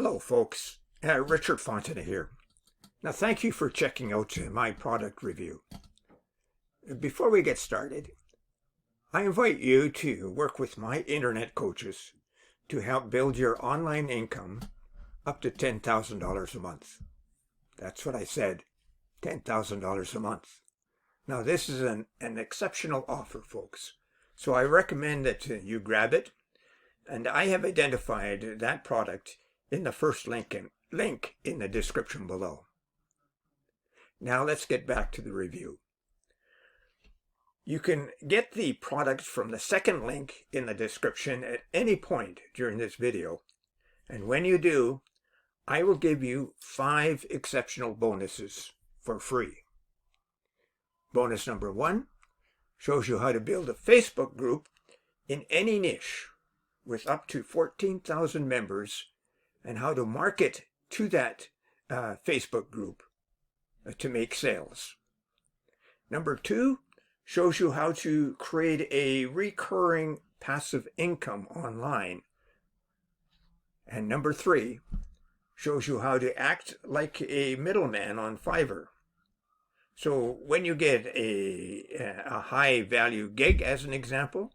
Hello folks, Richard Fontaine here. Now thank you for checking out my product review. Before we get started, I invite you to work with my internet coaches to help build your online income up to $10,000 a month. That's what I said, $10,000 a month. Now this is an exceptional offer, folks, so I recommend that you grab it, and I have identified that product in the first link in the description below. Now let's get back to the review. You can get the product from the second link in the description at any point during this video, and when you do, I will give you 5 exceptional bonuses for free. Bonus number 1 shows you how to build a Facebook group in any niche with up to 14,000 members and how to market to that Facebook group to make sales. Number 2 shows you how to create a recurring passive income online. And number 3 shows you how to act like a middleman on Fiverr. So when you get a high value gig, as an example,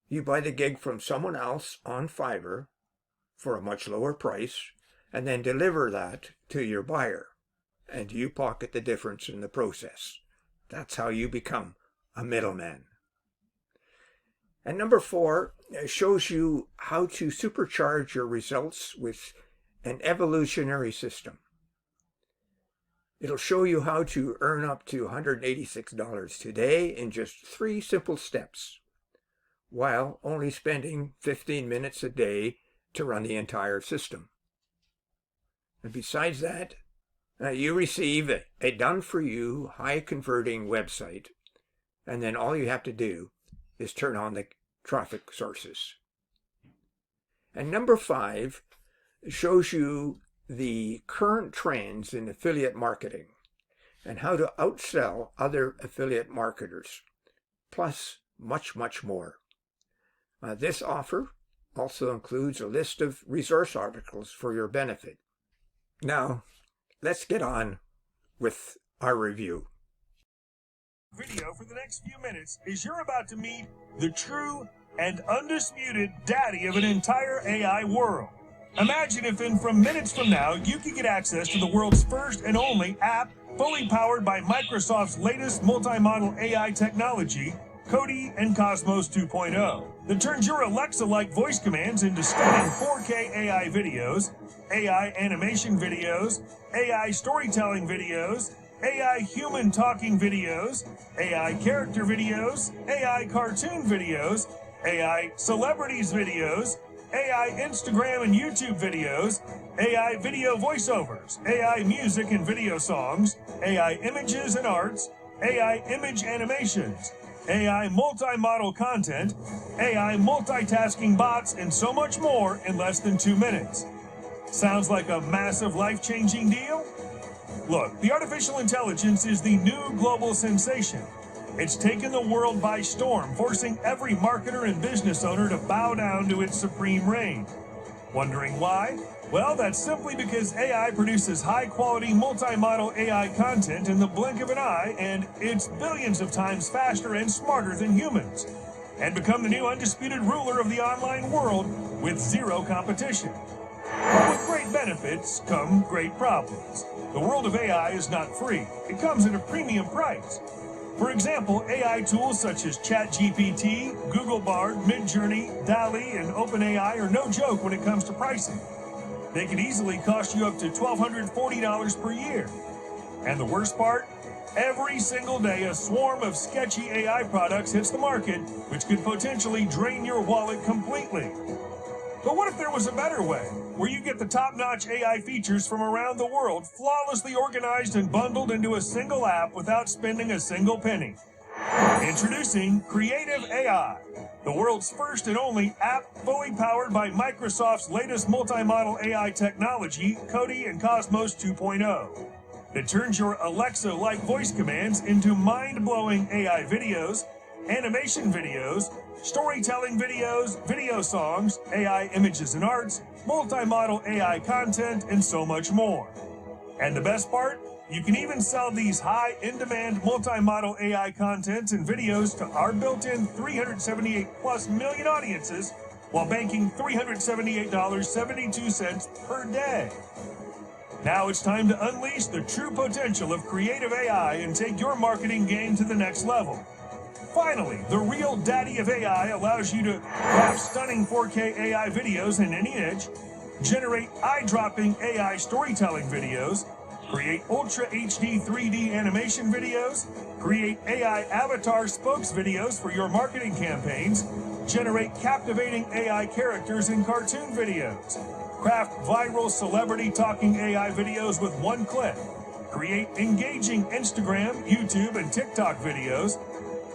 you buy the gig from someone else on Fiverr for a much lower price, and then deliver that to your buyer, and you pocket the difference in the process. That's how you become a middleman. And number 4 shows you how to supercharge your results with an evolutionary system. It'll show you how to earn up to $186 today in just 3 simple steps, while only spending 15 minutes a day to run the entire system. And besides that, you receive a done-for-you, high-converting website, and then all you have to do is turn on the traffic sources. And number 5 shows you the current trends in affiliate marketing and how to outsell other affiliate marketers, plus much, much more. This offer also includes a list of resource articles for your benefit. Now, let's get on with our review. Video for the next few minutes is you're about to meet the true and undisputed daddy of an entire AI world. Imagine if from minutes from now you could get access to the world's first and only app fully powered by Microsoft's latest multi-model AI technology, Cody and Cosmos 2.0, that turns your Alexa-like voice commands into stunning 4K AI videos, AI animation videos, AI storytelling videos, AI human talking videos, AI character videos, AI cartoon videos, AI celebrities videos, AI Instagram and YouTube videos, AI video voiceovers, AI music and video songs, AI images and arts, AI image animations, AI multi-model content, AI multitasking bots, and so much more in less than 2 minutes. Sounds like a massive life-changing deal? Look, the artificial intelligence is the new global sensation. It's taken the world by storm, forcing every marketer and business owner to bow down to its supreme reign. Wondering why? Well, that's simply because AI produces high-quality, multi-model AI content in the blink of an eye, and it's billions of times faster and smarter than humans, and become the new undisputed ruler of the online world with zero competition. But with great benefits come great problems. The world of AI is not free. It comes at a premium price. For example, AI tools such as ChatGPT, Google Bard, Midjourney, DALL-E, and OpenAI are no joke when it comes to pricing. They can easily cost you up to $1,240 per year. And the worst part? Every single day, a swarm of sketchy AI products hits the market, which could potentially drain your wallet completely. But what if there was a better way, where you get the top-notch AI features from around the world, flawlessly organized and bundled into a single app without spending a single penny? Introducing CreativeAi, the world's first and only app fully powered by Microsoft's latest multi-model AI technology, Cody and Cosmos 2.0, that turns your Alexa-like voice commands into mind-blowing AI videos, animation videos, storytelling videos, video songs, AI images and arts, multi-model AI content, and so much more. And the best part? You can even sell these high in-demand multi-model AI content and videos to our built-in 378 plus million audiences while banking $378.72 per day. Now it's time to unleash the true potential of CreativeAi and take your marketing game to the next level. Finally, the real daddy of AI allows you to craft stunning 4K AI videos in any niche, generate eye-dropping AI storytelling videos, create Ultra HD 3D animation videos, create AI avatar spokes videos for your marketing campaigns, generate captivating AI characters in cartoon videos, craft viral celebrity talking AI videos with one click, create engaging Instagram, YouTube, and TikTok videos,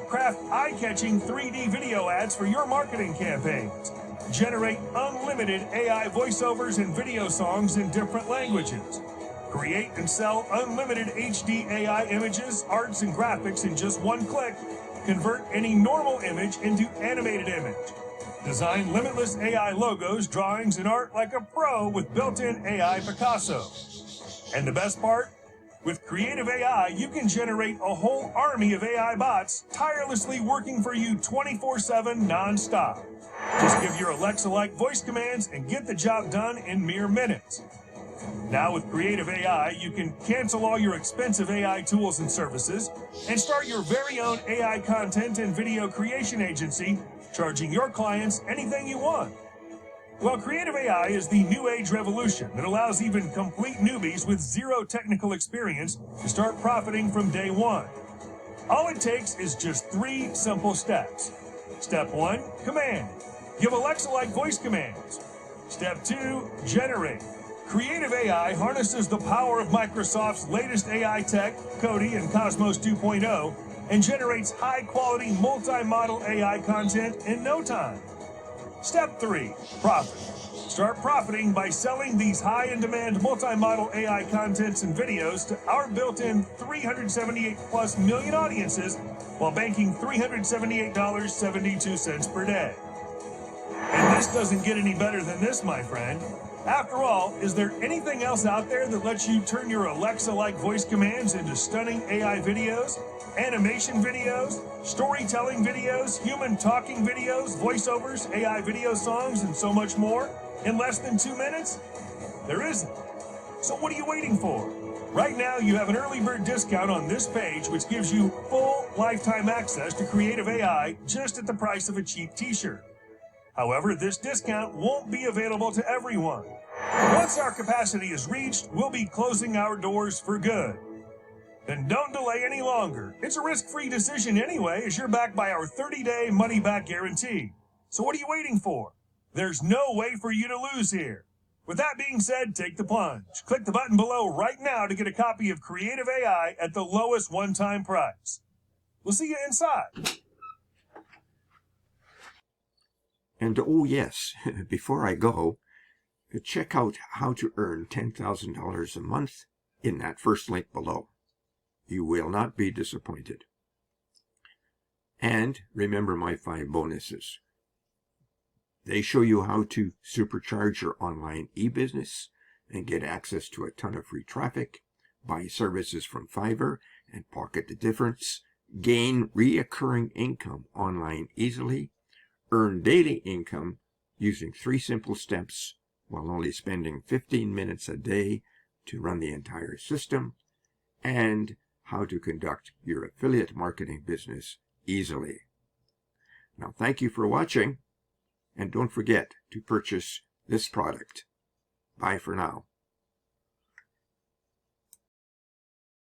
craft eye-catching 3D video ads for your marketing campaigns, generate unlimited AI voiceovers and video songs in different languages, create and sell unlimited HD AI images, arts, and graphics in just one click, convert any normal image into animated image, design limitless AI logos, drawings, and art like a pro with built-in AI Picasso. And the best part? With CreativeAi, you can generate a whole army of AI bots tirelessly working for you 24/7 non-stop. Just give your Alexa-like voice commands and get the job done in mere minutes. Now with CreativeAi, you can cancel all your expensive AI tools and services and start your very own AI content and video creation agency, charging your clients anything you want. Well, CreativeAi is the new age revolution that allows even complete newbies with zero technical experience to start profiting from day one. All it takes is just 3 simple steps. Step 1, command. Give Alexa-like voice commands. Step 2, generate. CreativeAi harnesses the power of Microsoft's latest AI tech, Cody and Cosmos 2.0, and generates high-quality multi-model AI content in no time. Step 3, profit. Start profiting by selling these high-in-demand multi-model AI contents and videos to our built-in 378 plus million audiences while banking $378.72 per day. And this doesn't get any better than this, my friend. After all, is there anything else out there that lets you turn your Alexa-like voice commands into stunning AI videos, animation videos, storytelling videos, human talking videos, voiceovers, AI video songs, and so much more in less than 2 minutes? There isn't. So what are you waiting for? Right now, you have an early bird discount on this page, which gives you full lifetime access to CreativeAi just at the price of a cheap t-shirt. However, this discount won't be available to everyone. Once our capacity is reached, we'll be closing our doors for good. Then don't delay any longer. It's a risk-free decision anyway, as you're backed by our 30-day money-back guarantee. So what are you waiting for? There's no way for you to lose here. With that being said, take the plunge. Click the button below right now to get a copy of CreativeAi at the lowest one-time price. We'll see you inside. And oh yes, before I go, check out how to earn $10,000 a month in that first link below. You will not be disappointed. And remember my 5 bonuses. They show you how to supercharge your online e-business and get access to a ton of free traffic, buy services from Fiverr and pocket the difference, gain reoccurring income online easily, earn daily income using 3 simple steps while only spending 15 minutes a day to run the entire system, and how to conduct your affiliate marketing business easily. Now, thank you for watching, and don't forget to purchase this product. Bye for now.